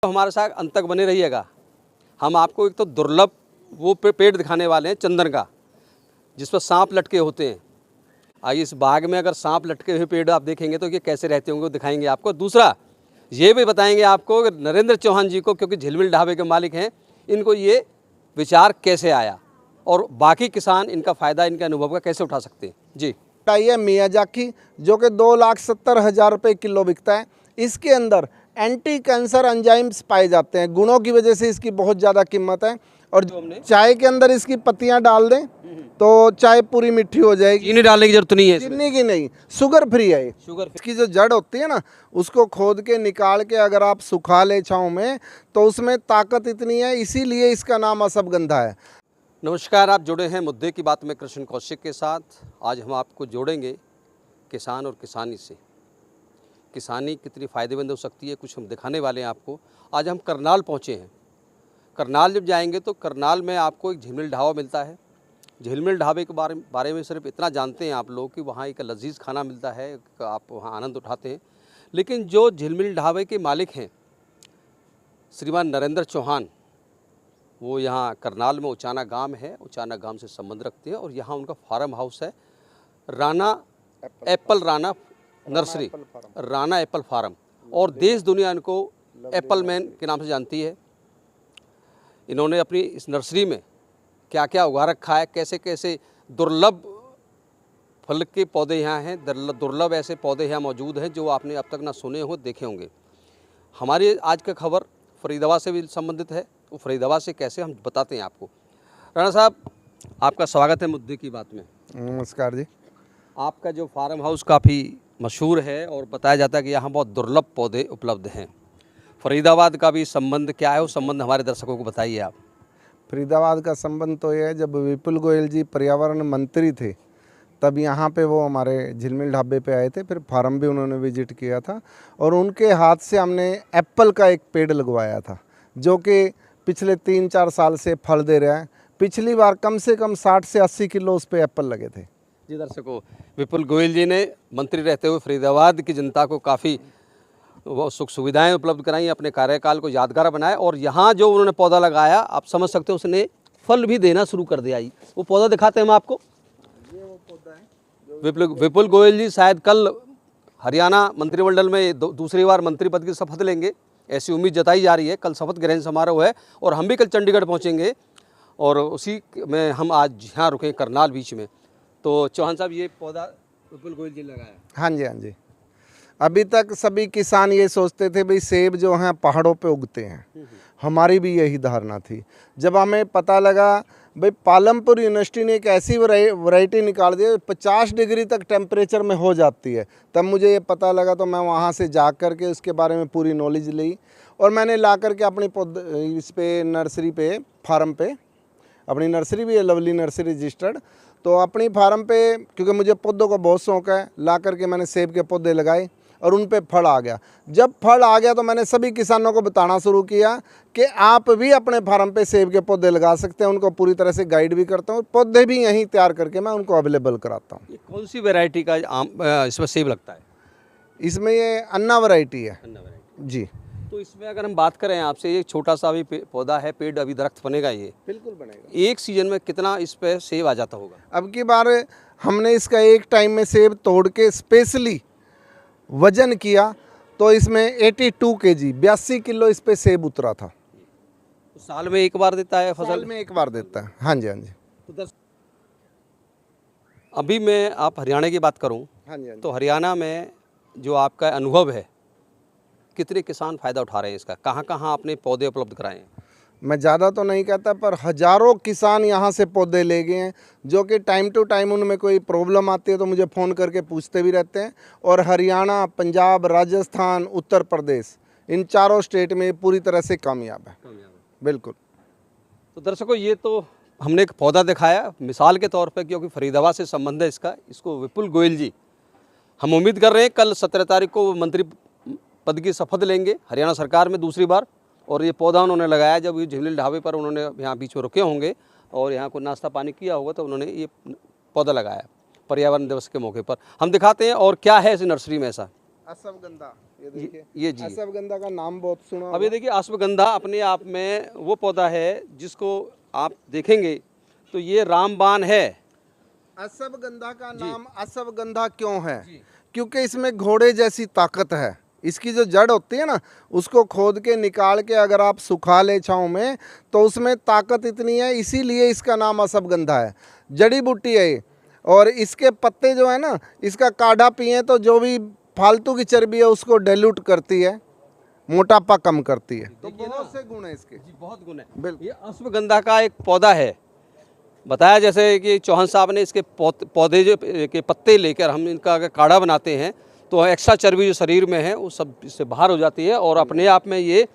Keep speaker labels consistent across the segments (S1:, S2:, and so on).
S1: तो हमारे साथ अंत तक बने रहिएगा। हम आपको एक तो दुर्लभ वो पेड़ दिखाने वाले हैं चंदन का, जिस पर सांप लटके होते हैं। आइए इस बाग में अगर सांप लटके हुए पेड़ आप देखेंगे तो ये कैसे रहते होंगे वो दिखाएंगे आपको। दूसरा ये भी बताएंगे आपको नरेंद्र चौहान जी को, क्योंकि झिलमिल ढाबे के मालिक हैं, इनको ये विचार कैसे आया और बाकी किसान इनका फ़ायदा, इनके अनुभव का कैसे उठा सकते हैं। जी
S2: ये मियाजाकी जो कि 2,70,000 रुपये किलो बिकता है। इसके अंदर एंटी कैंसर एंजाइम्स पाए जाते हैं, गुणों की वजह से इसकी बहुत ज़्यादा कीमत है। और चाय के अंदर इसकी पत्तियां डाल दें तो चाय पूरी मीठी हो जाएगी।
S1: चीनी डालने की जरूरत नहीं है,
S2: चीनी की नहीं, शुगर फ्री है।
S1: शुगर
S2: इसकी जो जड़ होती है ना, उसको खोद के निकाल के अगर आप सुखा ले छाँव में तो उसमें ताकत इतनी है, इसीलिए इसका नाम असफगंधा है।
S1: नमस्कार, आप जुड़े हैं मुद्दे की बात में कृष्ण कौशिक के साथ। आज हम आपको जोड़ेंगे किसान और किसानी से। किसानी कितनी फ़ायदेमंद हो सकती है कुछ हम दिखाने वाले हैं आपको। आज हम करनाल पहुँचे हैं। करनाल जब जाएंगे तो करनाल में आपको एक झिलमिल ढाबा मिलता है। झिलमिल ढाबे के बारे में सिर्फ इतना जानते हैं आप लोग कि वहाँ एक लजीज खाना मिलता है, आप वहाँ आनंद उठाते हैं। लेकिन जो झिलमिल ढाबे के मालिक हैं श्रीमान नरेंद्र चौहान, वो यहाँ करनाल में उचाना गांव है, उचाना गांव से संबंध रखते हैं और यहाँ उनका फार्म हाउस है Rana nursery, Rana apple farm. और देश दुनिया इनको एप्पल मैन के नाम से जानती है। इन्होंने अपनी इस नर्सरी में क्या क्या उगा रखा है, कैसे कैसे दुर्लभ फल के पौधे यहाँ हैं, दुर्लभ ऐसे पौधे यहाँ मौजूद हैं जो आपने अब तक ना सुने हो देखे होंगे। हमारी आज का खबर फरीदाबाद से भी संबंधित है, तो फरीदाबाद से कैसे हम बताते हैं आपको। राणा साहब, आपका स्वागत है मुद्दे की बात में।
S2: नमस्कार जी।
S1: आपका जो फार्म हाउस काफ़ी मशहूर है और बताया जाता है कि यहाँ बहुत दुर्लभ पौधे उपलब्ध हैं। फरीदाबाद का भी संबंध क्या है, वो संबंध हमारे दर्शकों को बताइए आप।
S2: फरीदाबाद का संबंध तो ये है, जब विपुल गोयल जी पर्यावरण मंत्री थे तब यहाँ पे वो हमारे झिलमिल ढाबे पे आए थे, फिर फार्म भी उन्होंने विजिट किया था और उनके हाथ से हमने एप्पल का एक पेड़ लगवाया था जो कि पिछले 3-4 साल से फल दे रहा है। पिछली बार कम से कम 60 से 80 किलो उस पर एप्पल लगे थे।
S1: जी दर्शकों, विपुल गोयल जी ने मंत्री रहते हुए फरीदाबाद की जनता को काफ़ी सुख सुविधाएं उपलब्ध कराई, अपने कार्यकाल को यादगार बनाया और यहाँ जो उन्होंने पौधा लगाया आप समझ सकते हो उसने फल भी देना शुरू कर दिया। वो पौधा दिखाते हैं हम आपको।
S2: ये वो पौधा है
S1: विपुल गोयल जी शायद कल हरियाणा मंत्रिमंडल में दूसरी बार मंत्री पद की शपथ लेंगे, ऐसी उम्मीद जताई जा रही है। कल शपथ ग्रहण समारोह है और हम भी कल चंडीगढ़ पहुँचेंगे और उसी में हम आज यहाँ रुके करनाल बीच में। तो चौहान साहब, ये पौधा विपुल गोयल जी ने लगाया?
S2: हाँ जी, हाँ जी। अभी तक सभी किसान ये सोचते थे भाई सेब जो हैं पहाड़ों पे उगते हैं, हमारी भी यही धारणा थी। जब हमें पता लगा भाई पालमपुर यूनिवर्सिटी ने एक ऐसी वैरायटी निकाल दी 50 डिग्री तक टेम्परेचर में हो जाती है, तब मुझे ये पता लगा। तो मैं वहाँ से जा कर के उसके बारे में पूरी नॉलेज ली और मैंने ला कर के अपनी इस पे नर्सरी पे फार्म पे, अपनी नर्सरी भी है लवली नर्सरी रजिस्टर्ड, तो अपनी फार्म पे क्योंकि मुझे पौधों का बहुत शौक़ है, ला करके मैंने सेब के पौधे लगाए और उन पे फल आ गया। जब फल आ गया तो मैंने सभी किसानों को बताना शुरू किया कि आप भी अपने फार्म पे सेब के पौधे लगा सकते हैं। उनको पूरी तरह से गाइड भी करता हूँ, पौधे भी यहीं तैयार करके मैं उनको अवेलेबल कराता हूँ।
S1: ये कौन सी वैरायटी का इसमें सेब लगता है?
S2: इसमें ये अन्ना वैरायटी है जी।
S1: तो इसमें अगर हम बात करें आपसे, ये छोटा सा भी पौधा है, पेड़ अभी दरख्त बनेगा, ये
S2: बिल्कुल बनेगा।
S1: एक सीजन में कितना इस पे सेब आ जाता होगा?
S2: अब की बार हमने इसका एक टाइम में सेब तोड़ के स्पेशली वजन किया तो इसमें 82 kg 82 किलो इस पे सेब उतरा था।
S1: तो साल में एक बार देता है फसल?
S2: साल में एक बार देता है। हाँ जी, हाँ जी।
S1: तो अभी मैं आप हरियाणा की बात करूं,
S2: हाँ जी, हाँ जी।
S1: तो हरियाणा में जो आपका अनुभव है, कितने किसान फ़ायदा उठा रहे हैं इसका? कहाँ कहाँ आपने पौधे उपलब्ध कराए हैं?
S2: मैं ज़्यादा तो नहीं कहता पर हज़ारों किसान यहाँ से पौधे ले गए हैं, जो कि टाइम टू टाइम उनमें कोई प्रॉब्लम आती है तो मुझे फ़ोन करके पूछते भी रहते हैं। और हरियाणा, पंजाब, राजस्थान, उत्तर प्रदेश, इन चारों स्टेट में पूरी तरह से कामयाब है। बिल्कुल।
S1: तो दर्शकों, ये तो हमने एक पौधा दिखाया मिसाल के तौर पर, क्योंकि फरीदाबाद से संबंध है इसका। इसको विपुल गोयल जी, हम उम्मीद कर रहे हैं कल 17 तारीख को मंत्री पद की शपथ लेंगे हरियाणा सरकार में दूसरी बार। और ये पौधा उन्होंने लगाया जब ये झिलमिल ढाबे पर उन्होंने यहाँ बीच में रुके होंगे और यहाँ को नाश्ता पानी किया होगा तो उन्होंने ये पौधा लगाया पर्यावरण दिवस के मौके पर। हम दिखाते हैं और क्या है इस नर्सरी में ऐसा।
S2: अश्वगंधा, ये देखिए
S1: ये जी
S2: अश्वगंधा का नाम बहुत सुना
S1: अब ये देखिए अश्वगंधा अपने आप में वो पौधा है जिसको आप देखेंगे तो ये रामबाण है।
S2: अश्वगंधा का नाम अश्वगंधा क्यों है? क्योंकि इसमें घोड़े जैसी ताकत है। इसकी जो जड़ होती है ना, उसको खोद के निकाल के अगर आप सुखा ले छाँव में तो उसमें ताकत इतनी है, इसीलिए इसका नाम अश्वगंधा है। जड़ी बूटी है ये, और इसके पत्ते जो है ना, इसका काढ़ा पिए तो जो भी फालतू की चर्बी है उसको डाइल्यूट करती है, मोटापा कम करती है। तो बहुत से गुण है इसके।
S1: जी बहुत गुण है।
S2: बिल्कुल।
S1: ये अश्वगंधा का एक पौधा है, बताया जैसे कि चौहान साहब ने इसके पौधे जो के पत्ते लेकर हम इनका अगर काढ़ा बनाते हैं तो एक्स्ट्रा चर्बी जो शरीर में है वो सब इससे बाहर हो जाती है, और अपने आप में ये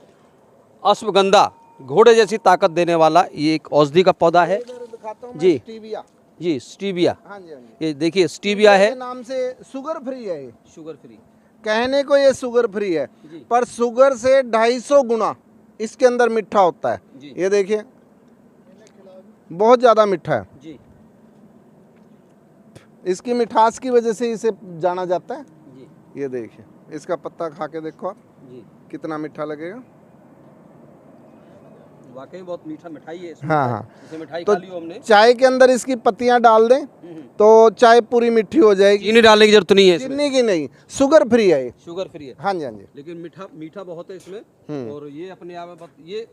S1: अश्वगंधा घोड़े जैसी ताकत देने वाला ये एक औषधि का पौधा है।
S2: दिखाता हूँ
S1: जी।
S2: स्टीविया।
S1: जी स्टीविया,
S2: हाँ जी, हाँ जी।
S1: ये देखिए स्टीविया है,
S2: के नाम से शुगर फ्री है ये।
S1: शुगर फ्री
S2: कहने को ये शुगर फ्री है,
S1: जी।
S2: पर शुगर से 250 गुना इसके अंदर मीठा होता है।
S1: जी।
S2: ये देखिए बहुत ज़्यादा मीठा है।
S1: जी
S2: इसकी मिठास की वजह से इसे जाना जाता है।
S1: जी
S2: ये देखिए इसका पत्ता खा के देखो आप,
S1: जी
S2: कितना मीठा लगेगा।
S1: वाकई बहुत मीठा मिठाई है इसमें।
S2: हाँ हाँ।
S1: इसे मिठाई
S2: तो
S1: खा लियो हमने।
S2: चाय के अंदर इसकी पत्तियां डाल दें तो चाय पूरी मीठी हो जाएगी।
S1: चीनी डालने की जरूरत नहीं है इसमें,
S2: चीनी की नहीं, शुगर फ्री है ये।
S1: शुगर फ्री है,
S2: हाँ जी, हाँ जी।
S1: लेकिन मीठा मीठा बहुत है इसमें। और ये अपने आप में ये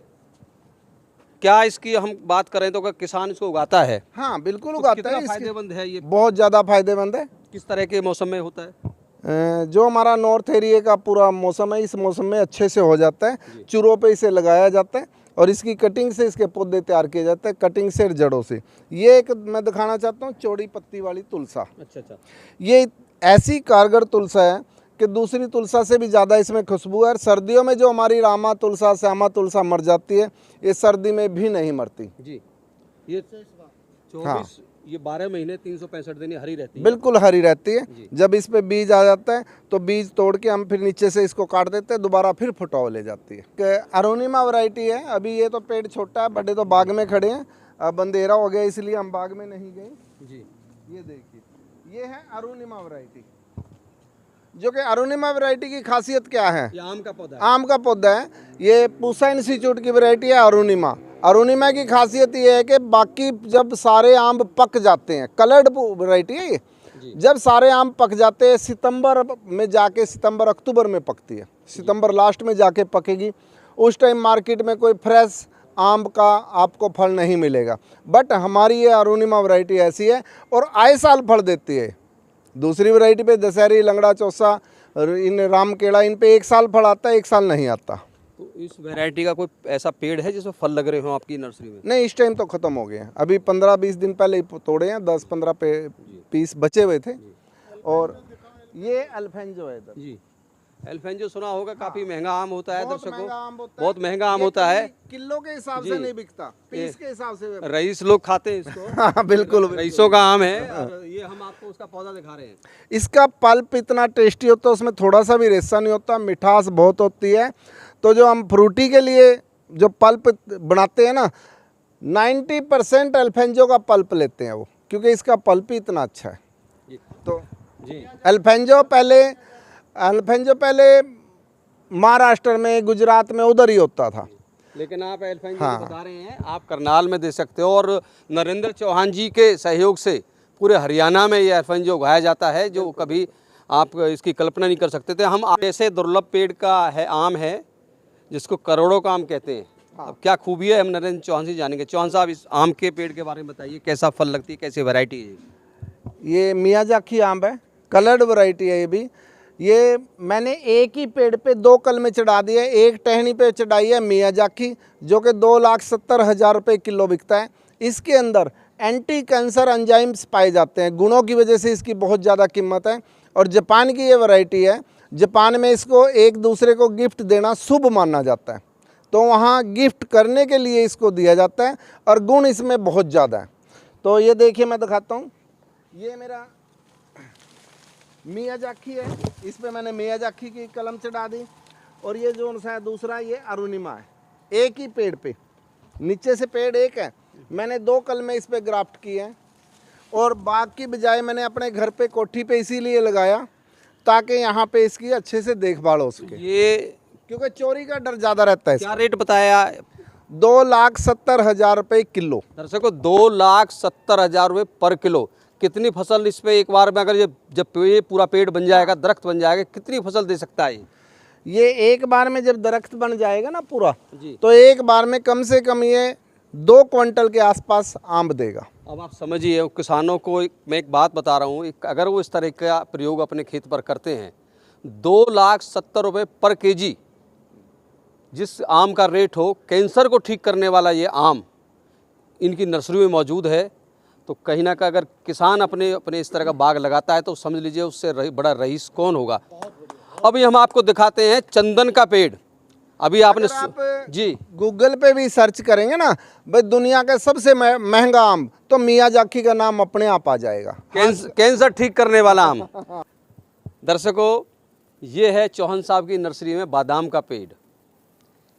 S1: क्या इसकी हम बात करें तो अगर किसान इसको उगाता है
S2: हाँ बिल्कुल
S1: तो
S2: उगाता
S1: कितना
S2: है।
S1: फायदेमंद है ये?
S2: बहुत ज़्यादा फायदेमंद है।
S1: किस तरह के मौसम में होता है?
S2: जो हमारा नॉर्थ एरिया का पूरा मौसम है, इस मौसम में अच्छे से हो जाता है। चूरों पे इसे लगाया जाता है और इसकी कटिंग से इसके पौधे तैयार किए जाते हैं, कटिंग से जड़ों से। ये एक मैं दिखाना चाहता हूँ चौड़ी पत्ती वाली तुलसा।
S1: अच्छा अच्छा।
S2: ये ऐसी कारगर तुलसा है कि दूसरी तुलसा से भी ज़्यादा इसमें खुशबू है। और सर्दियों में जो हमारी रामा तुलसा, श्यामा तुलसा मर जाती है, ये सर्दी में भी नहीं मरती।
S1: जी ये 24 ये 12 महीने 365 दिन ये हरी रहती है।
S2: बिल्कुल हरी रहती है।
S1: जी।
S2: जब इस पे बीज आ जाता है तो बीज तोड़ के हम फिर नीचे से इसको काट देते हैं, दोबारा फिर फुटाव ले जाती है। अरुणिमा वैरायटी है। अभी ये तो पेड़ छोटा है, बड़े तो बाग में खड़े हैं। अब अंधेरा हो गया इसलिए हम बाग में नहीं गए।
S1: जी
S2: ये देखिए ये है अरुणिमा वैरायटी, जो कि अरुणिमा वैरायटी की खासियत क्या है?
S1: ये आम का पौधा है।
S2: आम का पौधा है। ये पूसा इंस्टीट्यूट की वैरायटी है अरुणिमा। अरुणिमा की खासियत ये है कि बाकी जब सारे आम पक जाते हैं, कलर्ड वैरायटी है ये, जब सारे आम पक जाते हैं सितंबर में जाके, सितंबर अक्टूबर में पकती है, सितंबर लास्ट में जाके पकेगी। उस टाइम मार्केट में कोई फ्रेश आम का आपको फल नहीं मिलेगा। बट हमारी ये अरुणिमा वैरायटी ऐसी है और आए साल फल देती है। दूसरी वैरायटी पे दशहरी, लंगड़ा, चौसा, इन राम केला, इन पे एक साल फल आता है, एक साल नहीं आता।
S1: तो इस वैरायटी का कोई ऐसा पेड़ है जिसमें फल लग रहे हो आपकी नर्सरी में?
S2: नहीं, इस टाइम तो ख़त्म हो गए हैं। अभी 15-20 दिन पहले ही तोड़े हैं, 10-15 पीस बचे हुए थे। और ये अल्फेंजो है इधर।
S1: जी एल्फेंजो सुना होगा, काफी महंगा आम होता है
S2: बहुत
S1: दर्शकों,
S2: महंगा आम होता है।
S1: बहुत महंगा आम
S2: ये
S1: होता है।
S2: किलो के हिसाब से नहीं बिकता, पीस के हिसाब से।
S1: रईस लोग खाते हैं इसको।
S2: हाँ बिल्कुल।
S1: रईसों का आम है। और ये हम आपको उसका पौधा दिखा रहे हैं।
S2: इसका पल्प इतना टेस्टी होता है, उसमें थोड़ा सा भी रेशा नहीं होता, मिठास बहुत होती है। तो जो हम फ्रूटी के लिए जो पल्प बनाते हैं ना, 90% अल्फेंजो का पल्प लेते हैं वो, क्योंकि इसका पल्प ही इतना अच्छा है।
S1: जी
S2: तो
S1: जी
S2: अल्फेंजो पहले महाराष्ट्र में, गुजरात में उधर ही होता था।
S1: लेकिन आप एल्फेंजो बता रहे हैं, आप करनाल में दे सकते हो। और नरेंद्र चौहान जी के सहयोग से पूरे हरियाणा में ये एल्फेंजो उगाया जाता है, जो कभी आप इसकी कल्पना नहीं कर सकते थे। हम ऐसे दुर्लभ पेड़ का है आम है जिसको करोड़ों का आम कहते हैं। अब क्या खूबी है हम नरेंद्र चौहान से जानेंगे। चौहान साहब, इस आम के पेड़ के बारे में बताइए, कैसा फल लगती है, कैसी वैरायटी है?
S2: ये मियाजाकी आम है, कलर्ड वैरायटी है ये भी। ये मैंने एक ही पेड़ पे 2 कलमें चढ़ा दी है। एक टहनी पे चढ़ाई है मियाजाकी, जो कि 2,70,000 रुपये किलो बिकता है। इसके अंदर एंटी कैंसर एंजाइम्स पाए जाते हैं, गुणों की वजह से इसकी बहुत ज़्यादा कीमत है। और जापान की ये वैरायटी है। जापान में इसको एक दूसरे को गिफ्ट देना शुभ माना जाता है, तो वहाँ गिफ्ट करने के लिए इसको दिया जाता है। और गुण इसमें बहुत ज़्यादा है। तो ये देखिए मैं दिखाता हूँ, ये मेरा मियाजाकी है। इस पे मैंने मियाजाकी की कलम चढ़ा दी। और ये जो सा दूसरा, ये अरुणिमा है। एक ही पेड़ पे, नीचे से पेड़ एक है, मैंने 2 कलमें इस पे ग्राफ्ट की हैं। और बाग की बजाय मैंने अपने घर पे कोठी पे इसीलिए लगाया ताकि यहाँ पे इसकी अच्छे से देखभाल हो सके,
S1: ये
S2: क्योंकि चोरी का डर ज़्यादा रहता है।
S1: क्या रेट बताया?
S2: 2,70,000 रुपये किलो।
S1: दर्शकों 2,70,000 रुपये पर किलो। कितनी फसल इस पे एक बार में, अगर जब ये पूरा पेड़ बन जाएगा, दरख्त बन जाएगा, कितनी फसल दे सकता है
S2: ये एक बार में जब दरख्त बन जाएगा ना पूरा,
S1: जी?
S2: तो एक बार में कम से कम ये 2 क्विंटल के आसपास आम देगा।
S1: अब आप समझिए, किसानों को मैं एक बात बता रहा हूँ, अगर वो इस तरह का प्रयोग अपने खेत पर करते हैं, 2,70,000 रुपये पर केजी जिस आम का रेट हो, कैंसर को ठीक करने वाला ये आम इनकी नर्सरी में मौजूद है, तो कहीं ना कहीं अगर किसान अपने इस तरह का बाग लगाता है तो समझ लीजिए उससे बड़ा रईस कौन होगा। अभी हम आपको दिखाते हैं चंदन का पेड़। अभी आपने जी
S2: गूगल पे भी सर्च करेंगे ना भाई दुनिया का सबसे महंगा आम, तो मियाजाकी का नाम अपने आप आ जाएगा।
S1: कैंसर ठीक करने वाला आम। दर्शकों, ये है चौहान साहब की नर्सरी में बादाम का पेड़।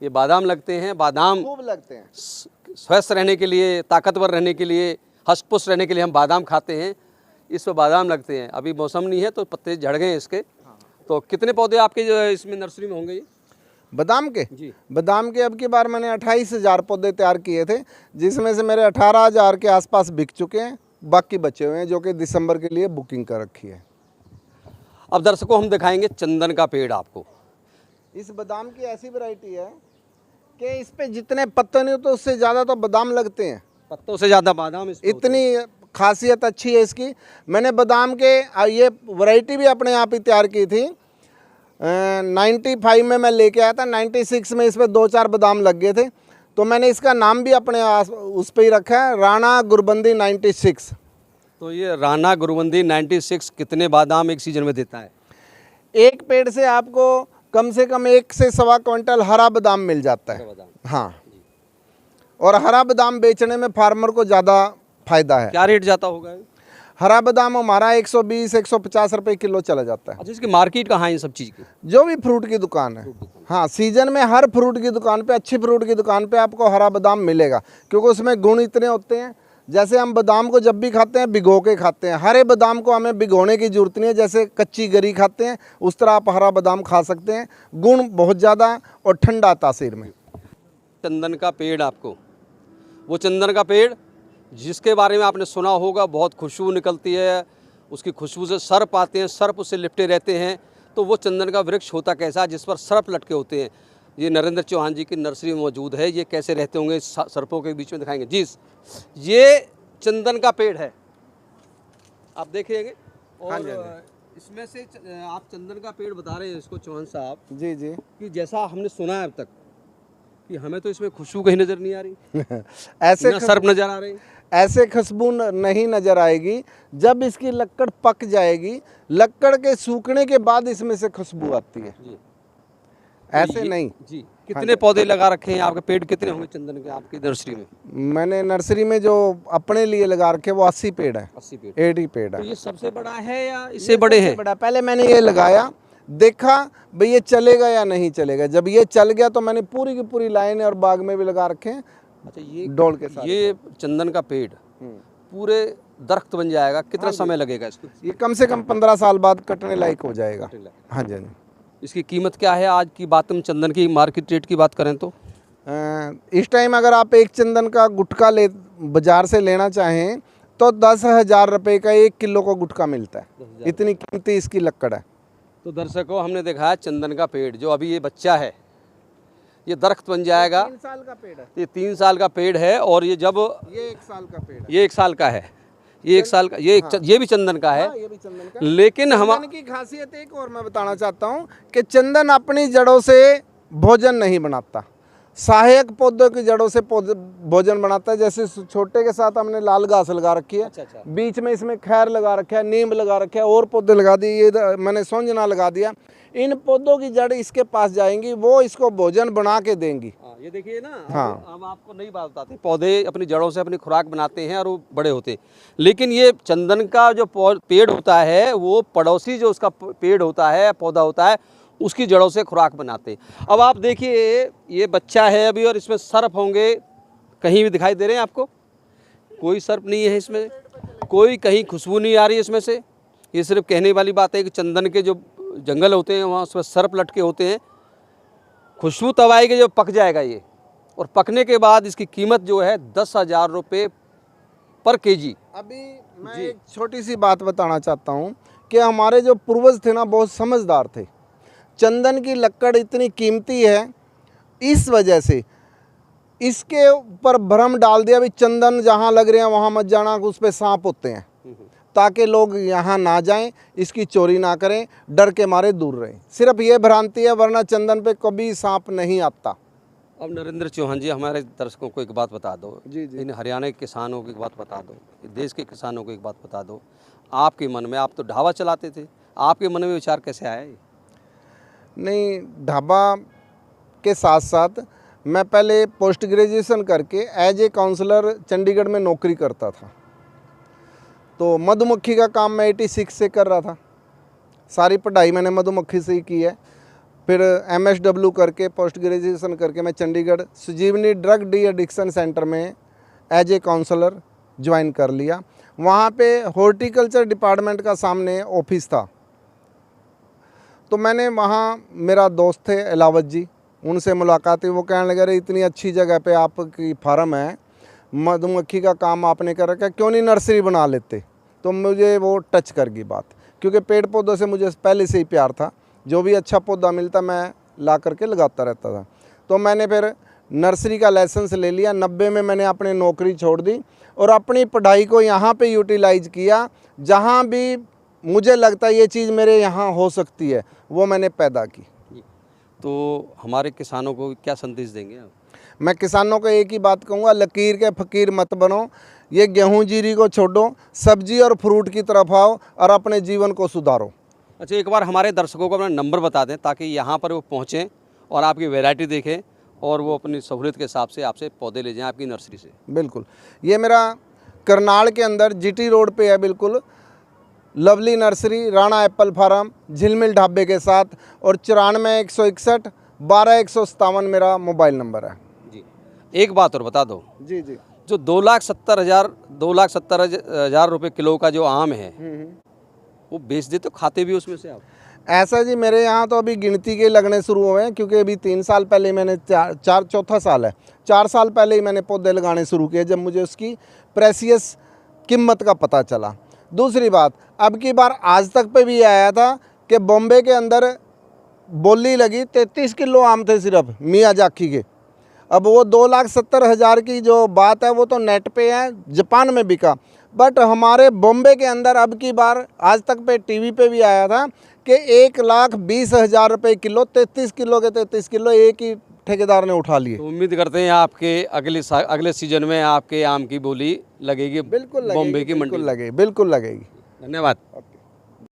S1: ये बादाम लगते हैं, बादाम
S2: खूब लगते हैं।
S1: स्वस्थ रहने के लिए, ताकतवर रहने के लिए, हष्ट पुष्ट रहने के लिए हम बादाम खाते हैं। इस पर बादाम लगते हैं। अभी मौसम नहीं है तो पत्ते झड़ गए हैं इसके। तो कितने पौधे आपके जो इसमें नर्सरी में होंगे? ये
S2: बादाम के
S1: जी,
S2: बादाम के अब की बार मैंने 28,000 पौधे तैयार किए थे, जिसमें से मेरे 18,000 के आसपास बिक चुके हैं, बाकी बचे हुए हैं जो कि दिसंबर के लिए बुकिंग कर रखी है।
S1: अब दर्शकों हम दिखाएंगे चंदन का पेड़ आपको।
S2: इस बादाम की ऐसी वैरायटी है कि इस पे जितने पत्ते नहीं होते उससे ज़्यादा तो बादाम लगते हैं,
S1: पत्तों से ज़्यादा बादाम इस पे होते हैं।
S2: इतनी खासियत अच्छी है इसकी। मैंने बादाम के ये वैरायटी भी अपने आप ही तैयार की थी। 95 में मैं लेके आया था, 96 में इस पर 2-4 बादाम लग गए थे, तो मैंने इसका नाम भी अपने उस पर ही रखा है, राणा गुरबंदी 96।
S1: तो ये राणा गुरबंदी 96 कितने बादाम एक सीजन में देता है?
S2: एक पेड़ से आपको कम से कम 1 से 1.25 क्विंटल हरा बादाम मिल जाता है। हाँ, और हरा बादाम बेचने में फार्मर को ज़्यादा फायदा है।
S1: क्या रेट जाता होगा?
S2: हरा बादाम हमारा 120-150 रुपये किलो चला जाता है।
S1: अच्छा, इसकी मार्केट कहाँ है इन सब चीज़ की?
S2: जो भी फ्रूट की दुकान है, हाँ, सीजन में हर फ्रूट की दुकान पे, अच्छी फ्रूट की दुकान पे आपको हरा बादाम मिलेगा, क्योंकि उसमें गुण इतने होते हैं। जैसे हम बादाम को जब भी खाते हैं भिगो के खाते हैं, हरे बादाम को हमें भिगोने की जरूरत नहीं है, जैसे कच्ची गरी खाते हैं उस तरह आप हरा बादाम खा सकते हैं। गुण बहुत ज़्यादा और ठंडा तासीर में।
S1: चंदन का पेड़ आपको, वो चंदन का पेड़ जिसके बारे में आपने सुना होगा, बहुत खुशबू निकलती है, उसकी खुशबू से सर्प आते हैं, सर्प उससे लिपटे रहते हैं। तो वो चंदन का वृक्ष होता कैसा, जिस पर सर्प लटके होते हैं, ये नरेंद्र चौहान जी की नर्सरी में मौजूद है। ये कैसे रहते होंगे सर्पों के बीच में दिखाएंगे जी। ये चंदन का पेड़ है, आप देखेंगे। और इसमें से आप चंदन का पेड़ बता रहे हैं इसको चौहान साहब
S2: जी जी,
S1: कि जैसा हमने सुना है अब तक कि हमें तो इसमें खुशबू कहीं नज़र नहीं आ रही,
S2: ऐसे
S1: ना सर्प नज़र आ रहे।
S2: ऐसे खुशबू नहीं नज़र आएगी। जब इसकी लक्कड़ पक जाएगी, लक्कड़ के सूखने के बाद इसमें से खुशबू आती है
S1: जी।
S2: ऐसे नहीं
S1: जी। कितने पौधे लगा रखे हैं आपके? पेड़ कितने होंगे चंदन के आपकी नर्सरी में?
S2: मैंने नर्सरी में जो अपने लिए लगा रखे वो 80 पेड़ है,
S1: 80 पेड़।
S2: 80 पेड़
S1: तो
S2: है।
S1: ये सबसे बड़ा है या इससे बड़े हैं?
S2: बड़ा, पहले मैंने ये लगाया, देखा भाई ये चलेगा या नहीं चलेगा। जब ये चल गया तो मैंने पूरी की पूरी लाइन और बाग में भी लगा रखे हैं।
S1: अच्छा, ये
S2: डोल के साथ
S1: ये चंदन का पेड़ पूरे दरख्त बन जाएगा, कितना समय लगेगा इसको?
S2: ये कम से कम 15 साल बाद कटने लायक हो जाएगा। हाँ जी, हाँ जी।
S1: इसकी कीमत क्या है आज की बात? हम चंदन की मार्केट रेट की बात करें तो
S2: इस टाइम अगर आप एक चंदन का गुटखा बाजार से लेना चाहें तो 10,000 रुपये का 1 किलो का गुटखा मिलता है। इतनी कीमती इसकी लक्कड़ है।
S1: तो दर्शकों, हमने देखा है चंदन का पेड़, जो अभी ये बच्चा है, ये दरख्त बन जाएगा।
S2: 3 साल का पेड़ है।
S1: ये 3 साल का पेड़ है, और ये जब
S2: ये 1 साल का पेड़ है।
S1: ये 1 साल का है, ये 1 साल का, ये भी चंदन का है।
S2: हाँ, ये भी चंदन का।
S1: लेकिन हम
S2: चंदन की खासियत एक और मैं बताना चाहता हूँ कि चंदन अपनी जड़ों से भोजन नहीं बनाता, सहायक पौधों की जड़ों से भोजन बनाता है। जैसे छोटे के साथ हमने लाल घास लगा रखी है,
S1: अच्छा।
S2: बीच में इसमें खैर लगा रखा है, नीम लगा रखा है, और पौधे लगा दिए, ये मैंने सोंजना लगा दिया। इन पौधों की जड़ इसके पास जाएंगी, वो इसको भोजन बना के देंगी।
S1: ये देखिए ना,
S2: हाँ।
S1: हम आपको नहीं बात बताते, पौधे अपनी जड़ों से अपनी खुराक बनाते हैं और वो बड़े होते हैं। लेकिन ये चंदन का जो पेड़ होता है, वो पड़ोसी जो उसका पेड़ होता है, पौधा होता है, उसकी जड़ों से खुराक बनाते हैं। अब आप देखिए, ये बच्चा है अभी, और इसमें सर्प होंगे, कहीं भी दिखाई दे रहे हैं आपको? कोई सर्प नहीं है इसमें, कोई कहीं खुशबू नहीं आ रही है इसमें से। ये सिर्फ कहने वाली बात है कि चंदन के जो जंगल होते हैं वहाँ उसमें सर्प लटके होते हैं। खुशबू तब आएगी जब पक जाएगा ये, और पकने के बाद इसकी कीमत जो है 10,000 रुपये पर केजी।
S2: अभी मैं एक छोटी सी बात बताना चाहता हूँ कि हमारे जो पूर्वज थे ना, बहुत समझदार थे। चंदन की लकड़ इतनी कीमती है, इस वजह से इसके ऊपर भ्रम डाल दिया भी चंदन जहाँ लग रहे हैं वहाँ मत जाना, उस पे सांप होते हैं, ताकि लोग यहाँ ना जाएं, इसकी चोरी ना करें, डर के मारे दूर रहें। सिर्फ ये भ्रांति है, वरना चंदन पे कभी सांप नहीं आता।
S1: अब नरेंद्र चौहान जी, हमारे दर्शकों को एक बात बता दो,
S2: जी जी।
S1: इन हरियाणा के किसानों को एक बात बता दो, देश के किसानों को एक बात बता दो, आपके मन में, आप तो ढाबा चलाते थे, आपके मन में विचार कैसे आया ये?
S2: नहीं, ढाबा के साथ साथ मैं पहले पोस्ट ग्रेजुएशन करके एज ए काउंसलर चंडीगढ़ में नौकरी करता था। तो मधुमक्खी का काम मैं 86 से कर रहा था। सारी पढ़ाई मैंने मधुमक्खी से ही की है। फिर MSW करके पोस्ट ग्रेजुएशन करके मैं चंडीगढ़ संजीवनी ड्रग डी एडिक्शन सेंटर में एज ए काउंसलर ज्वाइन कर लिया। वहाँ पे हॉर्टिकल्चर डिपार्टमेंट का सामने ऑफिस था। तो मैंने वहाँ, मेरा दोस्त थे इलावत जी, उनसे मुलाकात हुई। वो कहने लगे, अरे इतनी अच्छी जगह पे आपकी फार्म है, मधुमक्खी का काम आपने कर रखा है, क्यों नहीं नर्सरी बना लेते। तो मुझे वो टच कर गई बात, क्योंकि पेड़ पौधों से मुझे पहले से ही प्यार था। जो भी अच्छा पौधा मिलता मैं ला करके लगाता रहता था। तो मैंने फिर नर्सरी का लाइसेंस ले लिया। 90 में मैंने अपनी नौकरी छोड़ दी और अपनी पढ़ाई को यहाँ पे यूटिलाइज किया। जहाँ भी मुझे लगता है ये चीज़ मेरे यहाँ हो सकती है, वो मैंने पैदा की।
S1: तो हमारे किसानों को क्या संदेश देंगे आप?
S2: मैं किसानों को एक ही बात कहूँगा, लकीर के फ़कीर मत बनो। ये गेहूं जीरी को छोड़ो, सब्जी और फ्रूट की तरफ आओ और अपने जीवन को सुधारो।
S1: अच्छा, एक बार हमारे दर्शकों को अपना नंबर बता दें, ताकि यहाँ पर वो पहुँचें और आपकी वैरायटी देखें और वो अपनी सहूलियत के हिसाब से आपसे पौधे ले जाएं आपकी नर्सरी से।
S2: बिल्कुल, ये मेरा करनाल के अंदर GT रोड पे है, बिल्कुल lovely nursery, Rana apple farm, Jhilmil ढाबे के साथ, और 94 161 12 157 मेरा मोबाइल नंबर है।
S1: जी, एक बात और बता दो,
S2: जी जी।
S1: जो 2,70,000 रुपये किलो का जो आम है, वो बेच देते हो, खाते भी उसमें से आप?
S2: ऐसा जी, मेरे यहाँ तो अभी गिनती के लगने शुरू हुए हैं, क्योंकि अभी 3 साल पहले मैंने चौथा साल है, 4 साल पहले ही मैंने पौधे लगाने शुरू किए, जब मुझे उसकी प्रेसियस कीमत का पता चला। दूसरी बात, अब की बार आज तक पे भी आया था कि बॉम्बे के अंदर बोली लगी 33 किलो आम थे सिर्फ मियाजाकी के। अब वो 2,70,000 की जो बात है वो तो नेट पे है, जापान में बिका। बट हमारे बॉम्बे के अंदर अब की बार आज तक पे टीवी पे भी आया था कि 1,20,000 रुपये किलो, 33 किलो के 33 किलो एक ही ठेकेदार ने उठा लिए।
S1: तो उम्मीद करते हैं आपके अगले सीजन में आपके आम की बोली लगेगी।
S2: बिल्कुल लगेगी,
S1: बॉम्बे की मंडी।
S2: बिल्कुल लगेगी।
S1: धन्यवाद।